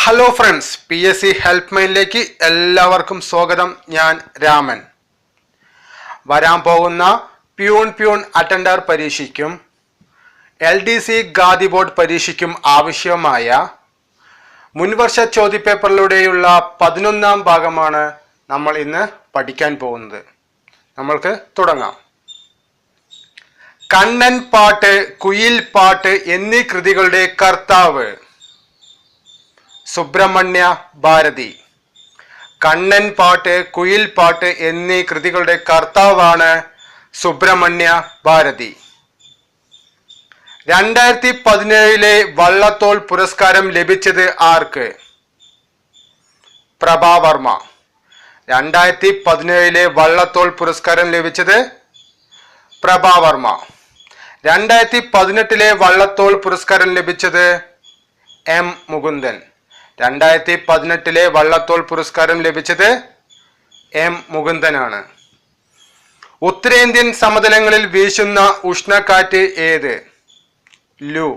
Hello friends, PSC help മൈനിലേക്ക് എല്ലാവർക്കും സ്വാഗതം. ഞാൻ രാമൻ. വരാൻ പോകുന്ന പ്യൂൺ അറ്റൻഡർ പരീക്ഷയ്ക്കും LDC ഖാദി ബോർഡ് പരീക്ഷയ്ക്കും ആവശ്യമായ മുൻവർഷ ചോദ്യപേപ്പറിലൂടെയുള്ള 11ാം ഭാഗമാണ് നമ്മൾ ഇന്ന് പഠിക്കാൻ പോകുന്നത്. നമ്മൾക്ക് തുടങ്ങാം. കണ്ണൻ പാട്ട്, കുയിൽ പാട്ട് എന്നീ കൃതികളുടെ കർത്താവ് സുബ്രഹ്മണ്യ ഭാരതി. കണ്ണൻ പാട്ട്, കുയിൽ പാട്ട് എന്നീ കൃതികളുടെ കർത്താവാണ് സുബ്രഹ്മണ്യ ഭാരതി. 2017 വള്ളത്തോൾ പുരസ്കാരം ലഭിച്ചത് ആർക്ക്? പ്രഭാവർമ്മ. 2017 വള്ളത്തോൾ പുരസ്കാരം ലഭിച്ചത് പ്രഭാവർമ്മ. 2018 വള്ളത്തോൾ പുരസ്കാരം ലഭിച്ചത് M മുകുന്ദൻ. 2018 വള്ളത്തോൾ പുരസ്കാരം ലഭിച്ചത് M മുകുന്ദനാണ്. ഉത്തരേന്ത്യൻ സമതലങ്ങളിൽ വീശുന്ന ഉഷ്ണക്കാറ്റ് ഏത്? ലു.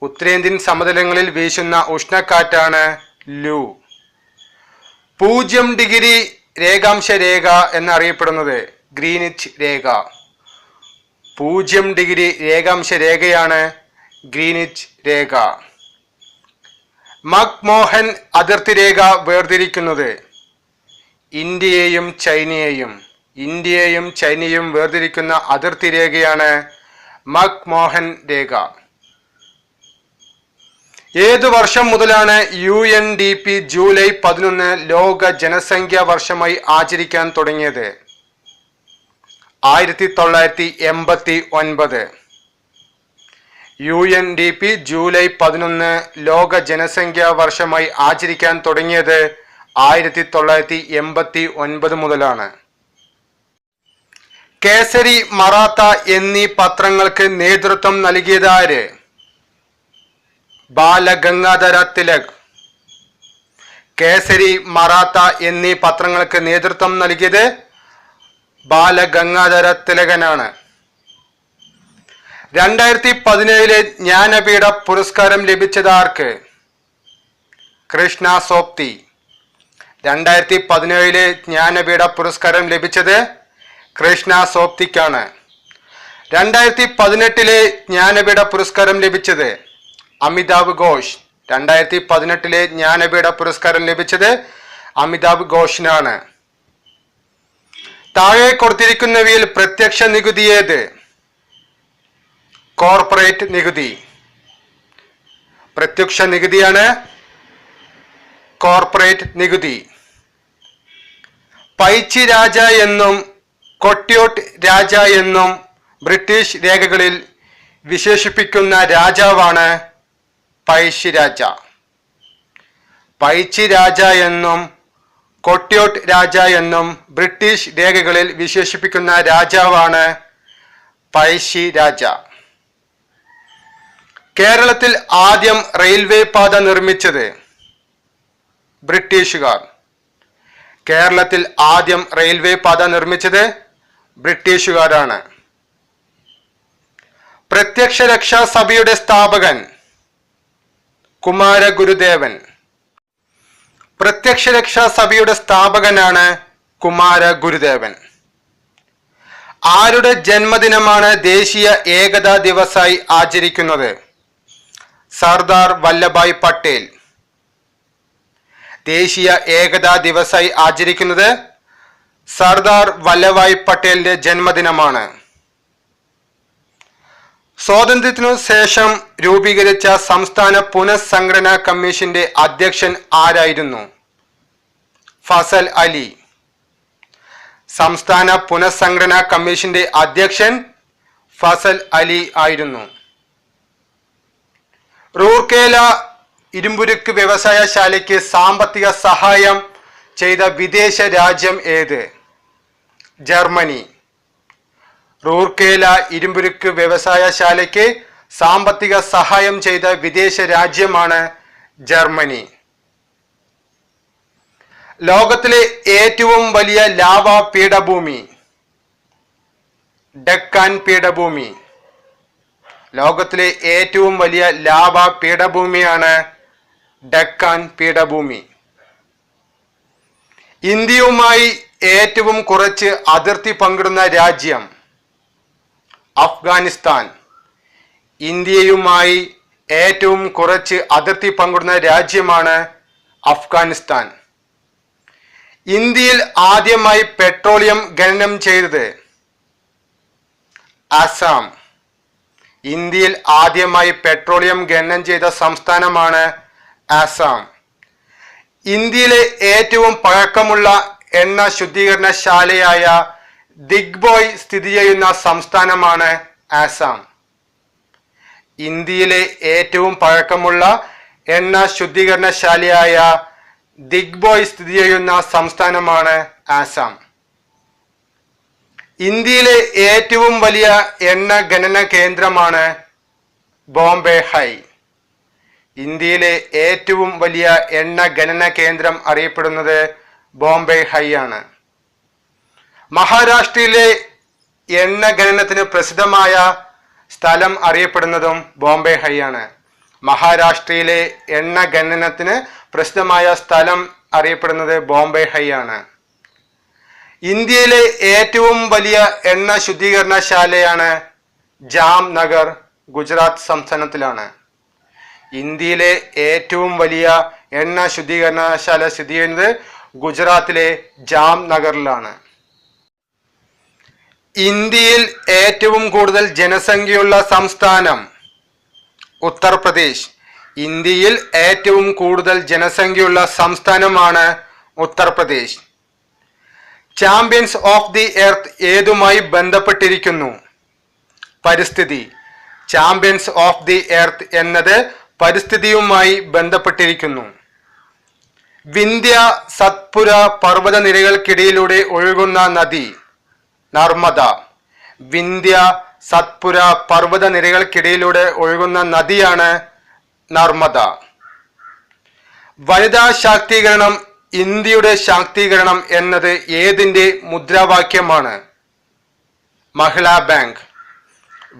ഉത്തരേന്ത്യൻ സമതലങ്ങളിൽ വീശുന്ന ഉഷ്ണക്കാറ്റാണ് ലു. 0 ഡിഗ്രി രേഖാംശ രേഖ എന്നറിയപ്പെടുന്നത് ഗ്രീനിച്ച് രേഖ. 0 ഡിഗ്രി രേഖാംശ രേഖയാണ് ഗ്രീനിച്ച് രേഖ. മക്മോഹൻ അതിർത്തി രേഖ വേർതിരിക്കുന്നത് ഇന്ത്യയെയും ചൈനയെയും. ഇന്ത്യയെയും ചൈനയും വേർതിരിക്കുന്ന അതിർത്തി രേഖയാണ് മക്മോഹൻ രേഖ. ഏതു വർഷം മുതലാണ് UNDP ജൂലൈ 11 ലോക ജനസംഖ്യാ വർഷമായി ആചരിക്കാൻ തുടങ്ങിയത്? 1989. UNDP ജൂലൈ 11 ലോക ജനസംഖ്യാ വർഷമായി ആചരിക്കാൻ തുടങ്ങിയത് 1989 മുതലാണ്. കേസരി, മറാത്ത എന്നീ പത്രങ്ങൾക്ക് നേതൃത്വം നൽകിയതാര്? ബാലഗംഗാധര തിലക്. കേസരി, മറാത്ത എന്നീ പത്രങ്ങൾക്ക് നേതൃത്വം നൽകിയത് ബാലഗംഗാധര തിലകനാണ്. 2017 ജ്ഞാനപീഠ പുരസ്കാരം ലഭിച്ചത് ആർക്ക്? കൃഷ്ണ സോപ്തി. 2017 ജ്ഞാനപീഠ പുരസ്കാരം ലഭിച്ചത് കൃഷ്ണ സോപ്തിക്കാണ്. 2018 ജ്ഞാനപീഠ പുരസ്കാരം ലഭിച്ചത് അമിതാഭ് ഘോഷ്. 2018 ജ്ഞാനപീഠ പുരസ്കാരം ലഭിച്ചത് അമിതാഭ് ഘോഷിനാണ്. താഴെ കൊടുത്തിരിക്കുന്നവയിൽ പ്രത്യക്ഷ നികുതി ഏത്? കോർപ്പറേറ്റ് നികുതി. പ്രത്യക്ഷ നികുതിയാണ് കോർപ്പറേറ്റ് നികുതി. പൈച്ചി രാജ എന്നും കൊട്യോട്ട് രാജ എന്നും ബ്രിട്ടീഷ് രേഖകളിൽ വിശേഷിപ്പിക്കുന്ന രാജാവാണ് പഴശ്ശി രാജ. പൈച്ചി രാജ എന്നും കൊട്യോട്ട് രാജ എന്നും ബ്രിട്ടീഷ് രേഖകളിൽ വിശേഷിപ്പിക്കുന്ന രാജാവാണ് പഴശ്ശി രാജ. കേരളത്തിൽ ആദ്യം റെയിൽവേ പാത നിർമ്മിച്ചത് ബ്രിട്ടീഷുകാർ. കേരളത്തിൽ ആദ്യം റെയിൽവേ പാത നിർമ്മിച്ചത് ബ്രിട്ടീഷുകാരാണ്. പ്രത്യക്ഷ രക്ഷാ സഭയുടെ സ്ഥാപകൻ കുമാരഗുരുദേവൻ. പ്രത്യക്ഷ രക്ഷാ സഭയുടെ സ്ഥാപകനാണ് കുമാരഗുരുദേവൻ. ആരുടെ ജന്മദിനമാണ് ദേശീയ ഏകതാ ദിവസായി ആചരിക്കുന്നത്? സർദാർ വല്ലഭായ് പട്ടേൽ. ദേശീയ ഏകതാ ദിവസായി ആചരിക്കുന്നത് സർദാർ വല്ലഭായ് പട്ടേലിന്റെ ജന്മദിനമാണ്. സ്വാതന്ത്ര്യത്തിനു ശേഷം രൂപീകരിച്ച സംസ്ഥാന പുനഃസംഘടനാ കമ്മീഷന്റെ അധ്യക്ഷൻ ആരായിരുന്നു? ഫസൽ അലി. സംസ്ഥാന പുനഃസംഘടനാ കമ്മീഷന്റെ അധ്യക്ഷൻ ഫസൽ അലി ആയിരുന്നു. റൂർക്കേല ഇരുമ്പുരുക്ക് വ്യവസായശാലയ്ക്ക് സാമ്പത്തിക സഹായം ചെയ്ത വിദേശ രാജ്യം ഏത്? ജർമ്മനി. റൂർക്കേല ഇരുമ്പുരുക്ക് വ്യവസായശാലയ്ക്ക് സാമ്പത്തിക സഹായം ചെയ്ത വിദേശ രാജ്യമാണ് ജർമ്മനി. ലോകത്തിലെ ഏറ്റവും വലിയ ലാവ പീഠഭൂമി ഡെക്കാൻ പീഠഭൂമി. ലോകത്തിലെ ഏറ്റവും വലിയ ലാവ പീഠഭൂമിയാണ് ഡെക്കാൻ പീഠഭൂമി. ഇന്ത്യയുമായി ഏറ്റവും കുറച്ച് അതിർത്തി പങ്കിടുന്ന രാജ്യം അഫ്ഗാനിസ്ഥാൻ. ഇന്ത്യയുമായി ഏറ്റവും കുറച്ച് അതിർത്തി പങ്കിടുന്ന രാജ്യമാണ് അഫ്ഗാനിസ്ഥാൻ. ഇന്ത്യയിൽ ആദ്യമായി പെട്രോളിയം ഖനനം ചെയ്തത് ആസാം. ഇന്ത്യയിൽ ആദ്യമായി പെട്രോളിയം ഖനനം ചെയ്ത സംസ്ഥാനമാണ് ആസാം. ഇന്ത്യയിലെ ഏറ്റവും പഴക്കമുള്ള എണ്ണ ശുദ്ധീകരണശാലയായ ദിഗ്ബോയ് സ്ഥിതി ചെയ്യുന്ന സംസ്ഥാനമാണ് ആസാം. ഇന്ത്യയിലെ ഏറ്റവും പഴക്കമുള്ള എണ്ണ ശുദ്ധീകരണശാലയായ ദിഗ്ബോയ് സ്ഥിതി ചെയ്യുന്ന സംസ്ഥാനമാണ് ആസാം. ഇന്ത്യയിലെ ഏറ്റവും വലിയ എണ്ണ ഖനന കേന്ദ്രമാണ് ബോംബെ ഹൈ. ഇന്ത്യയിലെ ഏറ്റവും വലിയ എണ്ണ ഖനന കേന്ദ്രം അറിയപ്പെടുന്നത് ബോംബെ ഹൈ ആണ്. മഹാരാഷ്ട്രയിലെ എണ്ണ ഖനനത്തിന് പ്രസിദ്ധമായ സ്ഥലം അറിയപ്പെടുന്നതും ബോംബെ ഹൈ ആണ്. മഹാരാഷ്ട്രയിലെ എണ്ണ ഖനനത്തിന് പ്രസിദ്ധമായ സ്ഥലം അറിയപ്പെടുന്നത് ബോംബെ ഹൈ ആണ്. ഇന്ത്യയിലെ ഏറ്റവും വലിയ എണ്ണ ശുദ്ധീകരണശാലയാണ് ജാംനഗർ, ഗുജറാത്ത് സംസ്ഥാനത്തിലാണ്. ഇന്ത്യയിലെ ഏറ്റവും വലിയ എണ്ണ ശുദ്ധീകരണശാല സ്ഥിതി ചെയ്യുന്നത് ഗുജറാത്തിലെ ജാംനഗറിലാണ്. ഇന്ത്യയിൽ ഏറ്റവും കൂടുതൽ ജനസംഖ്യയുള്ള സംസ്ഥാനം ഉത്തർപ്രദേശ്. ഇന്ത്യയിൽ ഏറ്റവും കൂടുതൽ ജനസംഖ്യയുള്ള സംസ്ഥാനമാണ് Uttar Pradesh. Champions of the earth ഏതുമായി ബന്ധപ്പെട്ടിരിക്കുന്നു? പരിസ്ഥിതി. ചാമ്പ്യൻസ് ഓഫ് ദി എർത്ത് എന്നത് പരിസ്ഥിതിയുമായി ബന്ധപ്പെട്ടിരിക്കുന്നു. വിന്ധ്യ സത്പുര പർവ്വതനിരകൾക്കിടയിലൂടെ ഒഴുകുന്ന നദി നർമ്മദ. വിന്ധ്യ സത്പുര പർവ്വതനിരകൾക്കിടയിലൂടെ ഒഴുകുന്ന നദിയാണ് നർമ്മദ. വനിതാ ശാക്തീകരണം ഇന്ത്യയുടെ ശാക്തീകരണം എന്നത് ഏതിൻ്റെ മുദ്രാവാക്യമാണ്? മഹിളാ ബാങ്ക്.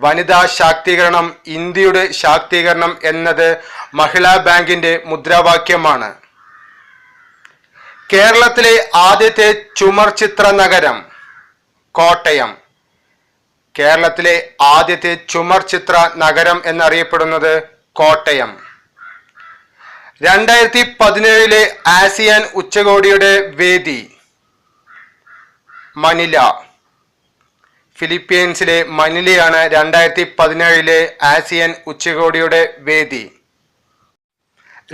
വനിതാ ശാക്തീകരണം ഇന്ത്യയുടെ ശാക്തീകരണം എന്നത് മഹിളാ ബാങ്കിന്റെ മുദ്രാവാക്യമാണ്. കേരളത്തിലെ ആദ്യത്തെ ചുമർ ചിത്ര നഗരം കോട്ടയം. കേരളത്തിലെ ആദ്യത്തെ ചുമർ ചിത്ര നഗരം എന്നറിയപ്പെടുന്നത് കോട്ടയം. 2017 ആസിയാൻ ഉച്ചകോടിയുടെ വേദി മനില. ഫിലിപ്പീൻസിലെ മനിലയാണ് 2017 ആസിയാൻ ഉച്ചകോടിയുടെ വേദി.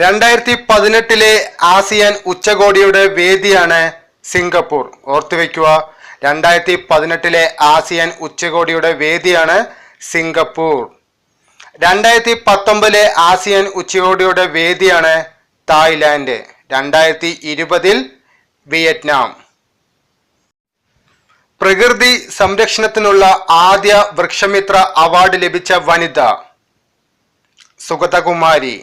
2018 ആസിയാൻ ഉച്ചകോടിയുടെ വേദിയാണ് സിംഗപ്പൂർ. ഓർത്തുവെക്കുക, 2018 ആസിയാൻ ഉച്ചകോടിയുടെ വേദിയാണ് സിംഗപ്പൂർ. 2019 ആസിയാൻ ഉച്ചകോടിയുടെ വേദിയാണ് തായ്ലാൻഡ്. 2020 വിയറ്റ്നാം. പ്രകൃതി സംരക്ഷണത്തിനുള്ള ആദ്യ വൃക്ഷമിത്ര അവാർഡ് ലഭിച്ച വനിത സുഗതകുമാരി.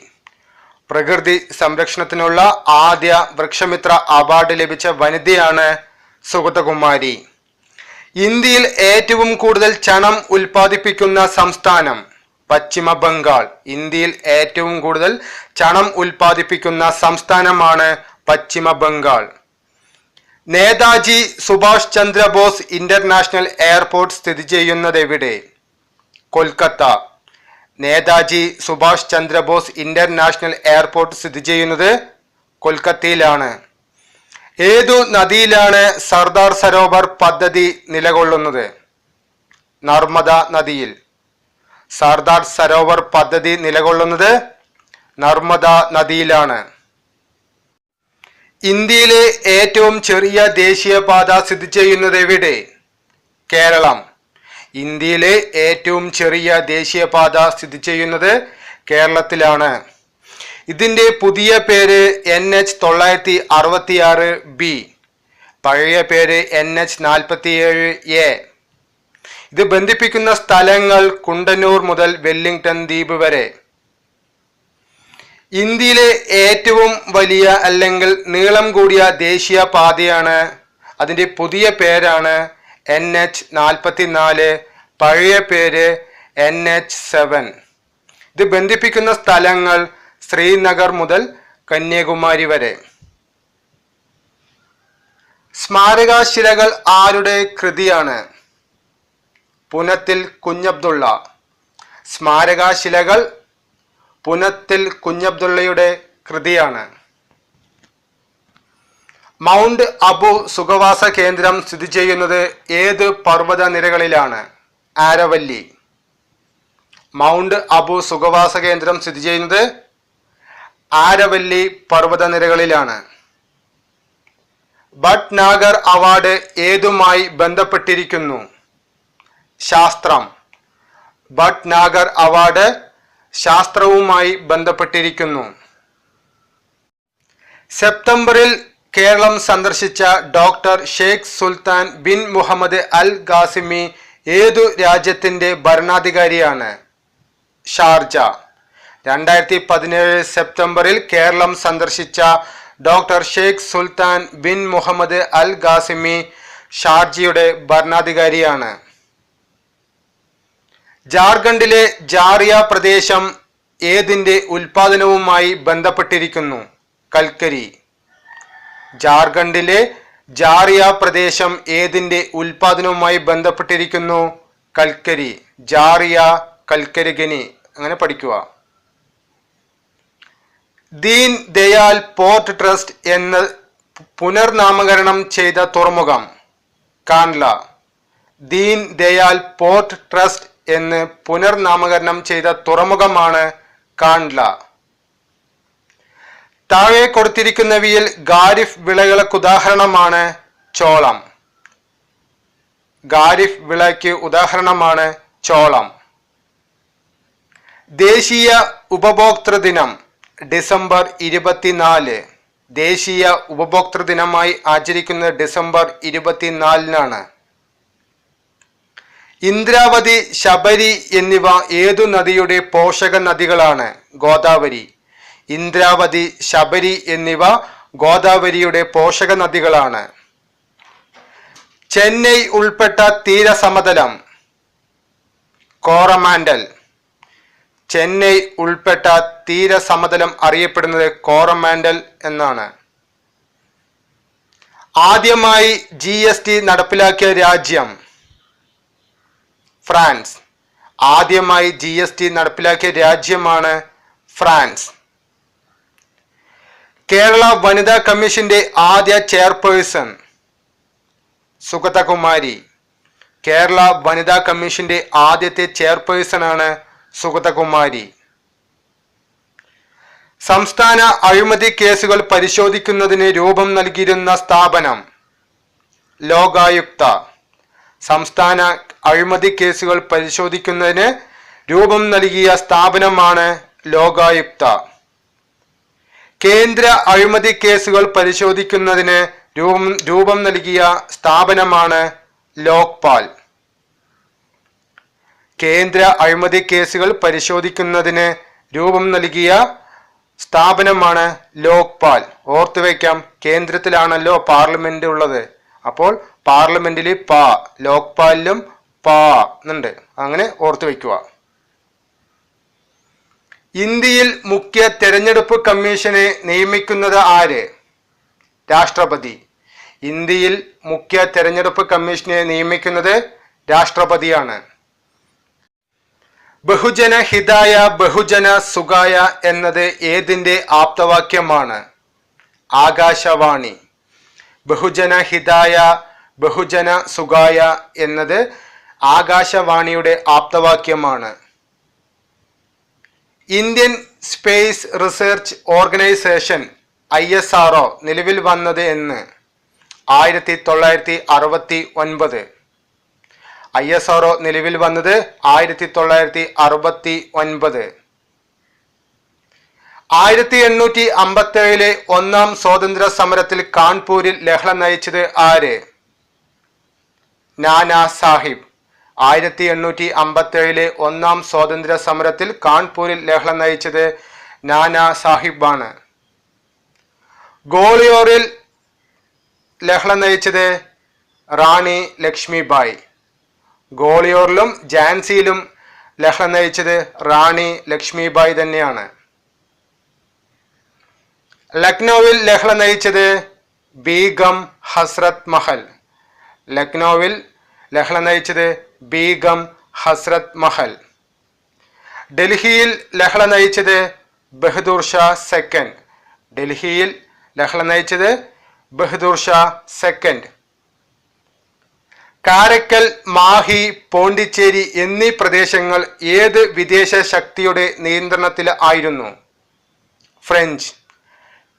പ്രകൃതി സംരക്ഷണത്തിനുള്ള ആദ്യ വൃക്ഷമിത്ര അവാർഡ് ലഭിച്ച വനിതയാണ് സുഗതകുമാരി. ഇന്ത്യയിൽ ഏറ്റവും കൂടുതൽ ചണം ഉൽപ്പാദിപ്പിക്കുന്ന സംസ്ഥാനം പശ്ചിമ ബംഗാൾ. ഇന്ത്യയിൽ ഏറ്റവും കൂടുതൽ ചണം ഉൽപ്പാദിപ്പിക്കുന്ന സംസ്ഥാനമാണ് പശ്ചിമ ബംഗാൾ. നേതാജി സുഭാഷ് ചന്ദ്രബോസ് ഇന്റർനാഷണൽ എയർപോർട്ട് സ്ഥിതി ചെയ്യുന്നത് എവിടെ? കൊൽക്കത്ത. നേതാജി സുഭാഷ് ചന്ദ്രബോസ് ഇന്റർനാഷണൽ എയർപോർട്ട് സ്ഥിതി ചെയ്യുന്നത് കൊൽക്കത്തയിലാണ്. ഏതു നദിയിലാണ് സർദാർ സരോവർ പദ്ധതി നിലകൊള്ളുന്നത്? നർമ്മദ നദിയിൽ. സർദാർ സരോവർ പദ്ധതി നിലകൊള്ളുന്നത് നർമ്മദ നദിയിലാണ്. ഇന്ത്യയിലെ ഏറ്റവും ചെറിയ ദേശീയപാത സ്ഥിതി ചെയ്യുന്നത് എവിടെ? കേരളം. ഇന്ത്യയിലെ ഏറ്റവും ചെറിയ ദേശീയപാത സ്ഥിതി ചെയ്യുന്നത് കേരളത്തിലാണ്. ഇതിന്റെ പുതിയ പേര് NH 966B. പഴയ പേര് NH 47A. ഇത് ബന്ധിപ്പിക്കുന്ന സ്ഥലങ്ങൾ കുണ്ടന്നൂർ മുതൽ വെല്ലിംഗ്ടൺ ദ്വീപ് വരെ. ഇന്ത്യയിലെ ഏറ്റവും വലിയ അല്ലെങ്കിൽ നീളം കൂടിയ ദേശീയ പാതയാണ്, അതിൻ്റെ പുതിയ പേരാണ് NH 44. പഴയ പേര് NH 7. ഇത് ബന്ധിപ്പിക്കുന്ന സ്ഥലങ്ങൾ ശ്രീനഗർ മുതൽ കന്യാകുമാരി വരെ. സ്മാരകശിലകൾ ആരുടെ കൃതിയാണ്? പുനത്തിൽ കുഞ്ഞബ്ദുള്ള. സ്മാരകശിലകൾ പുനത്തിൽ കുഞ്ഞബ്ദുള്ളയുടെ കൃതിയാണ്. മൗണ്ട് അബു സുഖവാസ കേന്ദ്രം സ്ഥിതി ചെയ്യുന്നത് ഏത് പർവ്വത നിരകളിലാണ്? ആരവല്ലി. മൗണ്ട് അബു സുഖവാസ കേന്ദ്രം സ്ഥിതി ചെയ്യുന്നത് ആരവല്ലി പർവ്വത നിരകളിലാണ്. ഭട്നാഗർ അവാർഡ് ഏതുമായി ബന്ധപ്പെട്ടിരിക്കുന്നു? ശാസ്ത്രം. ഭട്നാഗർ അവാർഡ് ശാസ്ത്രവുമായി ബന്ധപ്പെട്ടിരിക്കുന്നു. സെപ്റ്റംബറിൽ കേരളം സന്ദർശിച്ച doctor Sheikh Sultan bin Muhammad Al Qasimi ഏതു രാജ്യത്തിന്റെ ഭരണാധികാരിയാണ്? ഷാർജ. 2017 സെപ്റ്റംബറിൽ കേരളം സന്ദർശിച്ച doctor Sheikh Sultan bin Muhammad Al Qasimi ഷാർജയുടെ ഭരണാധികാരിയാണ്. ജാർഖണ്ഡിലെ ജാറിയ പ്രദേശം ഏതിന്റെ ഉൽപാദനവുമായി ബന്ധപ്പെട്ടിരിക്കുന്നു? കൽക്കരി. ജാർഖണ്ഡിലെ ജാറിയ പ്രദേശം ഏതിന്റെ ഉൽപാദനവുമായി ബന്ധപ്പെട്ടിരിക്കുന്നു? കൽക്കരി. ജാറിയ, കൽക്കരി ഖനി അങ്ങനെ പഠിക്കുക. ദീൻ ദയാൽ പോർട്ട് ട്രസ്റ്റ് എന്ന് പുനർനാമകരണം ചെയ്ത തുറമുഖം? കാൻഡ്ല. ദീൻ ദയാൽ പോർട്ട് ട്രസ്റ്റ് എന്ന് പുനർനാമകരണം ചെയ്ത തുറമുഖമാണ് കാൻഡ്ല. താഴെ കൊടുത്തിരിക്കുന്നവയിൽ ഖാരിഫ് വിളകൾക്ക് ഉദാഹരണമാണ് ചോളം. ഖാരിഫ് വിളയ്ക്ക് ഉദാഹരണമാണ് ചോളം. ദേശീയ ഉപഭോക്തൃ ദിനം ഡിസംബർ 24. ദേശീയ ഉപഭോക്തൃ ദിനമായി ആചരിക്കുന്നത് ഡിസംബർ 24-നാണ്. ഇന്ദ്രാവതി, ശബരി എന്നിവ ഏതു നദിയുടെ പോഷക നദികളാണ്? ഗോദാവരി. ഇന്ദ്രാവതി, ശബരി എന്നിവ ഗോദാവരിയുടെ പോഷക നദികളാണ്. ചെന്നൈ ഉൾപ്പെട്ട തീരസമതലം? കോറമാൻഡൽ. ചെന്നൈ ഉൾപ്പെട്ട തീരസമതലം അറിയപ്പെടുന്നത് കോറമാൻഡൽ എന്നാണ്. ആദ്യമായി GST നടപ്പിലാക്കിയ രാജ്യം? ഫ്രാൻസ്. ആദ്യമായി GST നടപ്പിലാക്കിയ രാജ്യമാണ് ഫ്രാൻസ്. കേരള വനിതാ കമ്മീഷന്റെ ആദ്യ ചെയർപേഴ്സൺ? സുഗതകുമാരി. കേരള വനിതാ കമ്മീഷന്റെ ആദ്യത്തെ ചെയർപേഴ്സൺ ആണ് സുഗതകുമാരി. സംസ്ഥാന അഴിമതി കേസുകൾ പരിശോധിക്കുന്നതിന് രൂപം നൽകിയിരുന്ന സ്ഥാപനം? ലോകായുക്ത. സംസ്ഥാന അഴിമതി കേസുകൾ പരിശോധിക്കുന്നതിന് രൂപം നൽകിയ സ്ഥാപനമാണ് ലോകായുക്ത. കേന്ദ്ര അഴിമതി കേസുകൾ പരിശോധിക്കുന്നതിന് രൂപം നൽകിയ സ്ഥാപനമാണ് ലോക്പാൽ. കേന്ദ്ര അഴിമതി കേസുകൾ പരിശോധിക്കുന്നതിന് രൂപം നൽകിയ സ്ഥാപനമാണ് ലോക്പാൽ. ഓർത്തുവെക്കാം, കേന്ദ്രത്തിലാണല്ലോ പാർലമെന്റ് ഉള്ളത്. അപ്പോൾ പാർലമെന്റിൽ പാ, ലോക്പാലിലും പാ എന്നുണ്ട്. അങ്ങനെ ഓർത്തു വയ്ക്കുക. ഇന്ത്യയിൽ മുഖ്യ തെരഞ്ഞെടുപ്പ് കമ്മീഷനെ നിയമിക്കുന്നത് ആര്? രാഷ്ട്രപതി. ഇന്ത്യയിൽ മുഖ്യ തെരഞ്ഞെടുപ്പ് കമ്മീഷനെ നിയമിക്കുന്നത് രാഷ്ട്രപതിയാണ്. ബഹുജന ഹിതായ ബഹുജന സുഖായ എന്നത് ഏതിന്റെ ആപ്തവാക്യമാണ്? ആകാശവാണി. ബഹുജന ഹിതായ ബഹുജന സുഖായ എന്നത് ആകാശവാണിയുടെ ആപ്തവാക്യമാണ്. Indian Space Research Organisation ISRO നിലവിൽ വന്നത് എന്ന്? 1969. ISRO നിലവിൽ വന്നത് 1969. 1857 ഒന്നാം സ്വാതന്ത്ര്യ സമരത്തിൽ കാൺപൂരിൽ ലഹള നയിച്ചത് ആര്? നാനാ സാഹിബ്. 1857 ഒന്നാം സ്വാതന്ത്ര്യ സമരത്തിൽ കാൺപൂരിൽ ലഹള നയിച്ചത് നാനാ സാഹിബാണ്. ഗോളിയോറിൽ ലഹള നയിച്ചത് റാണി ലക്ഷ്മിബായി. ഗോളിയോറിലും ഝാൻസിയിലും ലഹള നയിച്ചത് റാണി ലക്ഷ്മിബായി തന്നെയാണ്. ലക്നൌവിൽ ലഹള നയിച്ചത് ബീഗം ഹസ്രത്ത് മഹൽ. ലക്നൌവിൽ ലഹള നയിച്ചത് ബീഗം ഹസ്രത്ത് മഹൽ. ഡൽഹിയിൽ ലഹള നയിച്ചത് ബഹദൂർ ഷാ സെക്കൻഡ്. ഡൽഹിയിൽ ലഹള നയിച്ചത് ബഹദൂർ ഷാ സെക്കൻഡ്. കാരക്കൽ, മാഹി, പോണ്ടിച്ചേരി എന്നീ പ്രദേശങ്ങൾ ഏത് വിദേശ ശക്തിയുടെ നിയന്ത്രണത്തിൽ ആയിരുന്നു? ഫ്രഞ്ച്.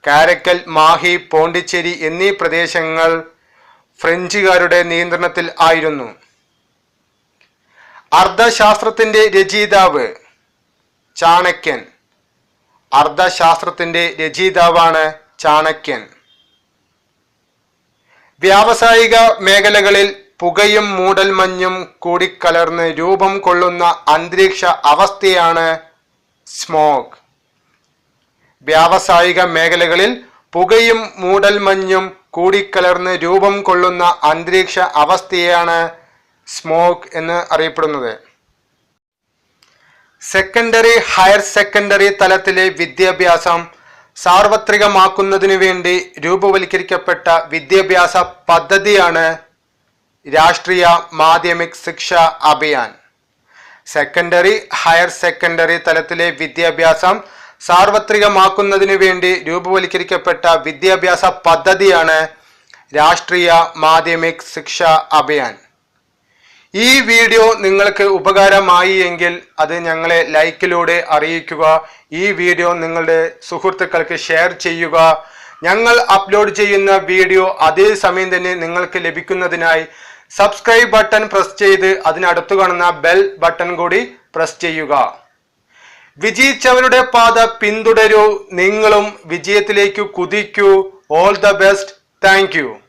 കാരക്കൽ, മാഹി, പോണ്ടിച്ചേരി എന്നീ പ്രദേശങ്ങൾ ഫ്രഞ്ചുകാരുടെ നിയന്ത്രണത്തിൽ ആയിരുന്നു. അർദ്ധശാസ്ത്രത്തിന്റെ രചയിതാവ് ചാണക്യൻ. അർദ്ധശാസ്ത്രത്തിന്റെ രചയിതാവാണ് ചാണക്യൻ. വ്യാവസായിക മേഖലകളിൽ പുകയും മൂടൽമഞ്ഞും കൂടിക്കലർന്ന് രൂപം കൊള്ളുന്ന അന്തരീക്ഷ അവസ്ഥയാണ് സ്മോഗ്. വ്യാവസായിക മേഖലകളിൽ പുകയും മൂടൽമഞ്ഞും കൂടിക്കലർന്ന് രൂപം കൊള്ളുന്ന അന്തരീക്ഷ അവസ്ഥയാണ് സ്മോഗ് എന്ന് അറിയപ്പെടുന്നത്. സെക്കൻഡറി, ഹയർ സെക്കൻഡറി തലത്തിലെ വിദ്യാഭ്യാസം സാർവത്രികമാക്കുന്നതിനു വേണ്ടി രൂപവൽക്കരിക്കപ്പെട്ട വിദ്യാഭ്യാസ പദ്ധതിയാണ് രാഷ്ട്രീയ മാധ്യമിക് ശിക്ഷാ അഭിയാൻ. സെക്കൻഡറി, ഹയർ സെക്കൻഡറി തലത്തിലെ വിദ്യാഭ്യാസം സാർവത്രികമാക്കുന്നതിനു വേണ്ടി രൂപവൽക്കരിക്കപ്പെട്ട വിദ്യാഭ്യാസ പദ്ധതിയാണ് രാഷ്ട്രീയ മാധ്യമിക് ശിക്ഷാ അഭിയാൻ. ഈ വീഡിയോ നിങ്ങൾക്ക് ഉപകാരമായി എങ്കിൽ അത് ഞങ്ങളെ ലൈക്കിലൂടെ അറിയിക്കുക. ഈ വീഡിയോ നിങ്ങളുടെ സുഹൃത്തുക്കൾക്ക് ഷെയർ ചെയ്യുക. ഞങ്ങൾ അപ്ലോഡ് ചെയ്യുന്ന വീഡിയോ അതേ സമയം തന്നെ നിങ്ങൾക്ക് ലഭിക്കുന്നതിനായി സബ്സ്ക്രൈബ് ബട്ടൺ പ്രസ് ചെയ്ത് അതിനടുത്ത് കാണുന്ന ബെൽ ബട്ടൺ കൂടി പ്രസ് ചെയ്യുക. വിജയിച്ചവരുടെ പാത പിന്തുടരൂ. നിങ്ങളും വിജയത്തിലേക്ക് കുതിക്കൂ. All the best. Thank U.